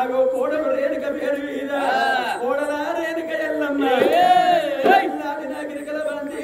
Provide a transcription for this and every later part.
అగో కోడలు రేణుక పేరు మీద కోడలా రేణుక ఎల్లమ్మ గిరికల బంది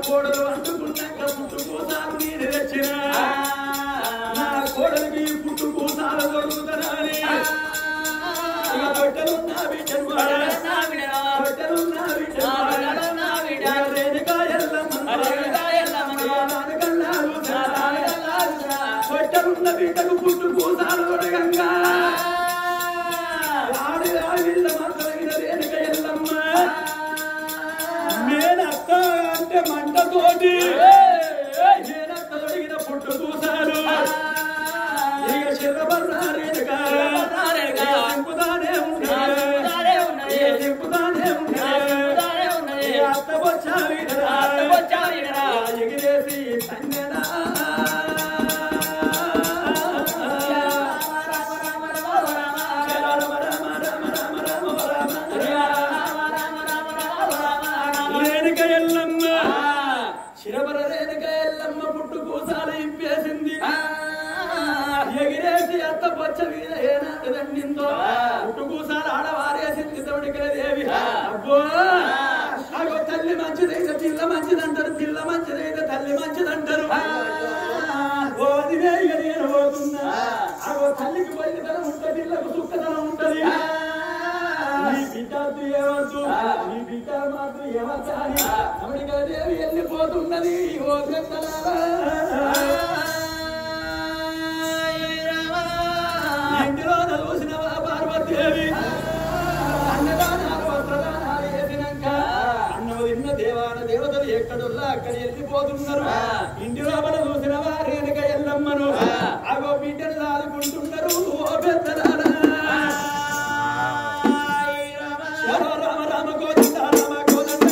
కోడలు అంటుకున్నాక పుట్టుకోసాలు నేను తెచ్చిన నా కోడలికి పుట్టుకోసాలు దొరుకుతానని ఇక తొట్టలున్న బిడ్డలు తొట్టలున్న బిడ్డలు రేణుకా తొట్టలున్న బిడ్డలు పుట్టుకోసాలు దొరకంగా ఆడిల్ల మాత్రమైన రేణుక ఎల్లమ్మ నేనత్త అంటే మంటతోటి నేనత్త తొడిగిన పుట్టు చూశాను ఇక చిరబర్రానే ఉన్నది అత్త వచ్చావి ఎగిరేసి సంగనా చిరబర రేణుక ఎల్లమ్మ పుట్టు కూసాలు ఇంపేసింది ఎగిరేసి అత్త పొచ్చ మీద ఏనాడు దండిందో పుట్టు కూసాలు ఆడవారేసింది తోడికల దేవి అబ్బో అగో తల్లి మంచిదైతే పిల్ల మంచిదంటారు పిల్ల మంచిదైతే తల్లి మంచిదంటారు ఓదివే ఇక నేను పోతున్నా అగో తల్లికి బయలుదనం ఉంటది పిల్లకు సుక్కదనం ఉంటది నీ బిడ్డకు ఏవద్దు నీ బిడ్డ మాత్రం ఏమవుతాని అమెరికా దేవి వెళ్ళిపోతున్నది ఓ ఇంటిలో చూసిన పార్వతీదేవి అన్నదానాలు వస్త్రదానాలు వేసినాక అన్నము తిన్న దేవాన దేవతలు ఎక్కడున్నా అక్కడ వెళ్ళిపోతున్నారు ఇంటిలో చూసిన వారేనక ఎల్లమ్మను అగో బిడ్డను దాదుకుంటున్నారు ఓ పెద్దరాల రామ రామ గోవింద రామ గోవింద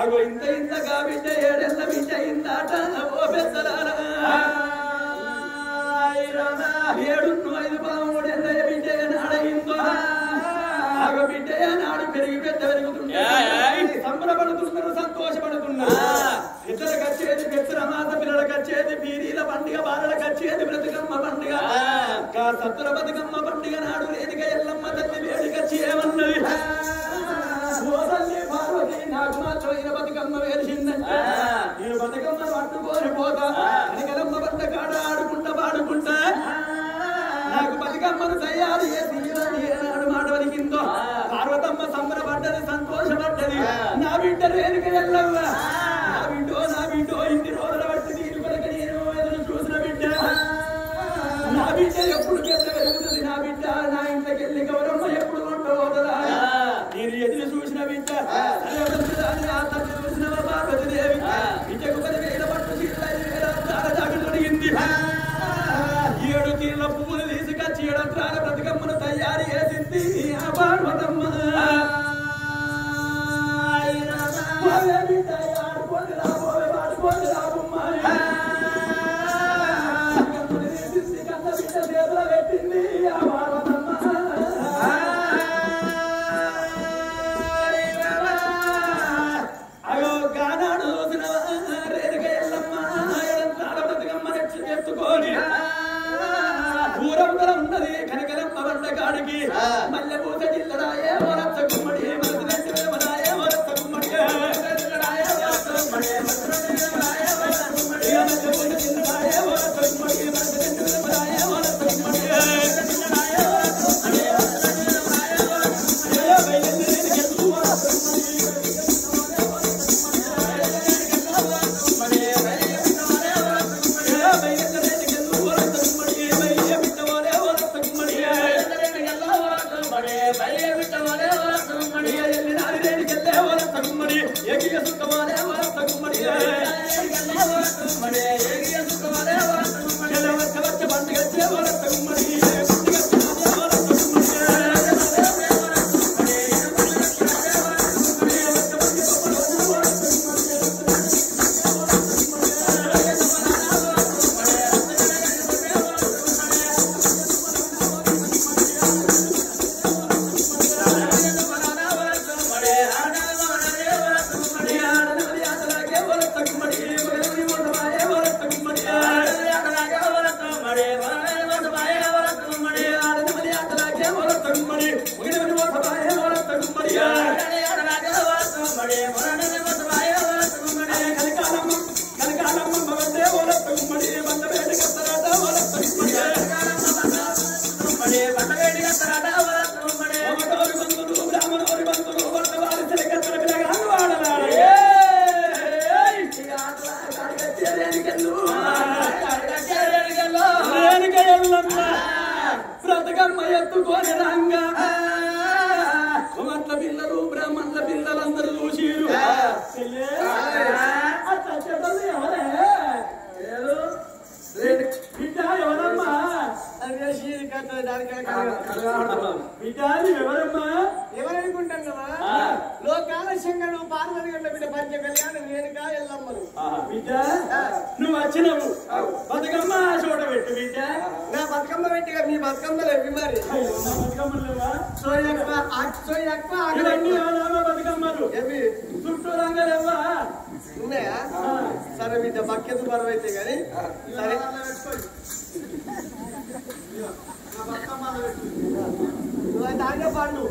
అగో ఇంత ఇంతగా బిడ్డ ఏడెళ్ళ బిడ్డ ఇందాట ఓ పెద్దలారా 7-5-13 బిడ్డ నాడయిందో ఆగ బిడ్డ నాడు పెరిగి పెద్ద పెరుగుతుంది సంబరపడుతున్నారు సంతోషపడుతున్నారు ఇద్దరు కచ్చేది పెద్దల మాత పిల్లలకు వచ్చేది పీరీల పండుగ బాలలకు వచ్చేది బ్రతుకమ్మ పండుగ సత్తుల బతుకమ్మ పండుగ నాడు వేదిక ఎల్లమ్మ తల్లి వేడికచ్చి ఏమన్నది పార్వతి నాకు మాత్రం ఈయన బతుకమ్మ వేసిందంటే నేను బతుకమ్మ పట్టుకోని పోతా అనికలమ్మ పంట కాడ ఆడుకుంటా పాడుకుంటా నాకు బతుకమ్మను తయారు చేసి ఏనాడు మాట వలికిందో పార్వతమ్మ సంబరపడ్డది సంతోషపడ్డది నా బిడ్డ రేణుక ఎల్లమ్మ నా బిడ్డో ఇన్ని రోజుల బట్టి దీని కొరకు నేను ఎదురు చూసిన బిడ్డ నా బిడ్డ ఎప్పుడు పెద్ద పెరుగుతుంది నా బిడ్డ నా ఇంట్లోకి వెళ్ళి గౌరమ్మ ఎప్పుడు ఉండబోతుందా నేను ఎదురు చూసిన బిడ్డ చూసిన పార్వతీదేవి బిడ్డకు 10,000 పట్టు చీరలు తొడిగింది 7 తీర్ల పువ్వులు తీసుకొచ్చి 7 అంతరాల బ్రతుకమ్మను తయారు చేసింది ఆ పార్వతమ్మ ఉన్నది కనకలమ్మ వంట కాడికి మల్లె పూత జిల్లడాయే వరత్త గుమ్మడి మరదరాయే వరత్త గుమ్మడి బ్రతకమ్మ ఎత్తుకొని రంగా కుమట్ల పిల్లలు బ్రాహ్మణుల పిల్లలందరూ చూసిరు బిడ్డ ఎవరమ్మా బిడ్డ ఎవరమ్మా ఎవరనుకుంటాం కదా లోకాల శంకరు పార్వతి గంట బిడ్డ పంచ కళ్యాణం రేణుక ఎల్లమ్మలు బిడ్డ నువ్వు వచ్చినవు బతుకమ్మ చోట పెట్టు బిడ్డ నా బతుకమ్మ పెట్టిగా మీ బతుకమ్మ లేవు మరి బతుకమ్మలు లేవా బతుకమ్మలు చుట్టూ రంగలేవా ఉన్నాయా సరే బిడ్డ బక్కెత బరువు అయితే గాని సరే నువ్వు తాగే పాడు